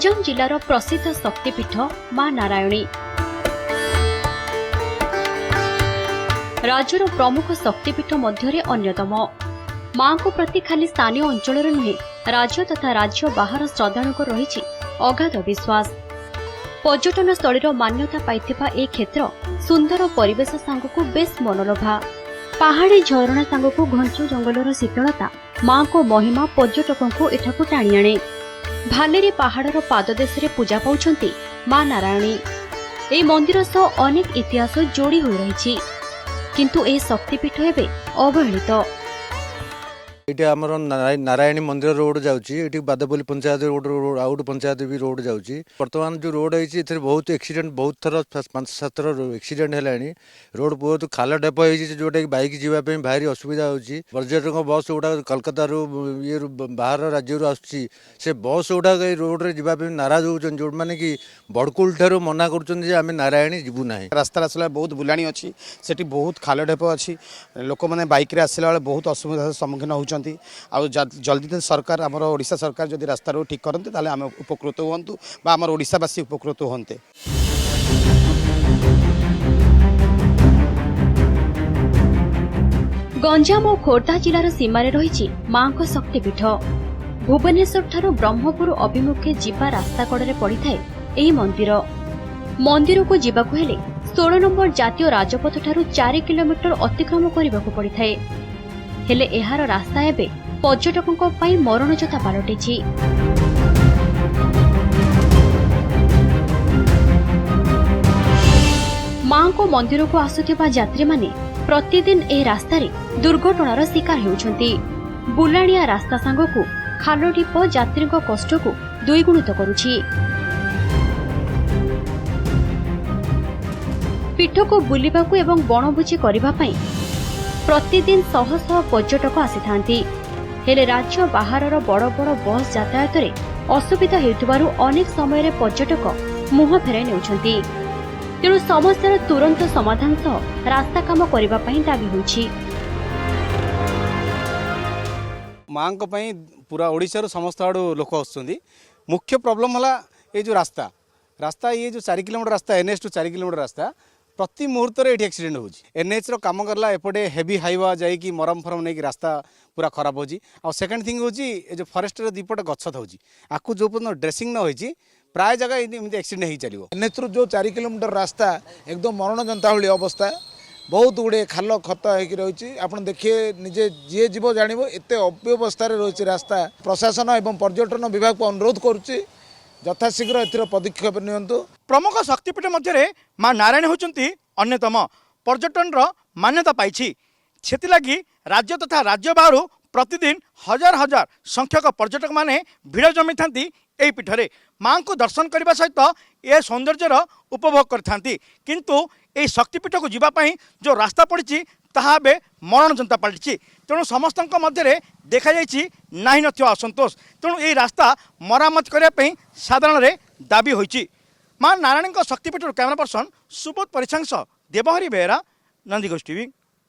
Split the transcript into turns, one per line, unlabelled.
गंजाम जिलार प्रसिद्ध शक्तिपीठ मां नारायणी राज्यर प्रमुख शक्तिपीठ मध्य अन्यतम। मां को प्रति खाली स्थानीय अंचल नुहे राज्य तथा राज्य बाहर श्रद्धालु रही अगाध विश्वास। पर्यटन स्थल मान्यता पाइथिबा ए क्षेत्र सुंदर परिवेश सांगकु बेस मनलोभा। पहाड़ी झरणा सांगकु घंच जंगलर शीतलता मां को महिमा पर्यटकों को एठाकु टाणी आणे। भालेरी पहाड़र पाददेश पूजा पाउछंती मां नारायणी। ए मंदिर सह अनेक इतिहास जोड़ी हो रही किंतु ए शक्तिपीठ एवं अवहेलित।
ये आम नारायणी मंदिर रोड जाऊँगी बादपल्ली पंचायत रोड आउट पंचायत भी रोड जाऊँगी। बर्तमान जो रोड है बहुत एक्सीडेंट बहुत थर 5-7 थर एक्सीडेंट है। रोड बहुत खाल ढेप हो जोटा कि बैक जावाई भारी असुविधा होगी। पर्यटक बस गुड़ा कलकता ये बाहर राज्य आसूँ से बस गुड़ा रोड में जावाई नाराज होती जो मैंने कि बड़कुल ठार मना कर नारायणी जीवु ना।
रास्ता आसला बहुत बुलाणी अच्छी से बहुत खाल ढेप अच्छी लोक मैंने बैक आसला बहुत असुविधा सम्मुखीन होती। जल्दी सरकार आमर ओडिशा सरकार जदि रास्ता रो ठीक करते ताले आम उपकृत हुंतु बा आमर ओडिशावासी उपकृत होते।
गंजाम और खोर्धा जिलार सीमार रही मां को शक्तिपीठ। भुवनेश्वर ठारू ब्रह्मपुर अभिमुखे जीवा रास्ता कड़े पड़ी थाए मंदिर। मंदिर को जीवाकु हेले 16 नंबर जातीय राजपथ ठारू 4 किलोमीटर अतिक्रम करने पड़ी थाए। हेले एहार रास्ता एबे पर्यटकों पई मरणजोता पालटिछि। मां को मंदिर को आसुथिबा यात्री माने प्रतिदिन ए रास्ता रे दुर्घटनार शिकार हेउछंती। बुलाणिया रास्ता सांगकु खाल ढीप यात्री कष्ट को द्विगुणित करुछि। पीठ को बुलिबाकु एवं बनभोजी करिबा पई प्रतिदिन शह शह पर्यटक आसी थांती। हेले राज्य बाहरर बड़ बड़ बस यातायात रे असुविधा हेउथिबारु अनेक समय रे पर्यटक मुह फेराई नेउछंती। तेणु समस्यार तुरंत समाधान सह रास्ता काम करिबा पई दाबी होछि।
मां को पई पूरा ओडिशा रो समस्त आडू लोक आछंती। मुख्य प्रॉब्लम हला ए जो रास्ता ये जो 4 किलोमीटर रास्ता NH टू 4 किलोमीटर रास्ता प्रति मुहूर्त ये एक्सीडेंट हो। NH रो काम करला एपटे हेवी हाईवा जाइकी मरम फरम नहीं रास्ता पूरा खराब हो। सेकेंड थिंग होची जो फॉरेस्ट रो दीपट गछ थाउची आकु जो पर्यंत ड्रेसिंग न होईची प्राय जगह एमती एक्सीडेंट हो चलो।
NH रो जो 4 किलोमीटर रास्ता एकदम मरण जनता भाई अवस्था बहुत गुड़े खाल खत होती। आप देखिए निजे जी जीव जान एत अव्यवस्था रही रास्ता। प्रशासन एवं पर्यटन विभाग को अनुरोध करुच्ची यथाशीघ्र एथर पदक्षेप नियंतु।
प्रमुख शक्तिपीठ मध्य मां नारायणी होचंती अन्यतम। पर्यटन मान्यता पाई सेथिलागी राज्य तथा राज्य बाहर प्रतिदिन हजार हजार संख्यक पर्यटक माने भिड़ जमी थांती एई पीठरे। मां को दर्शन करने सहित ए सौंदर्यर उपभोग करथांती। किंतु ए शक्तिपीठ को जीवाई जो रास्ता पड़ी ताहा बे मरण जनता पलटि। तेणु समस्त मध्य देखा ना नथिबा असंतोष। तेणु ये रास्ता मरामत करने साधारण दाबी होइछि। मां नारायणी शक्तिपीठ कैमरा पर्सन सुबोध परिछांग देवहरी बेहरा, नंदीघोष टीवी।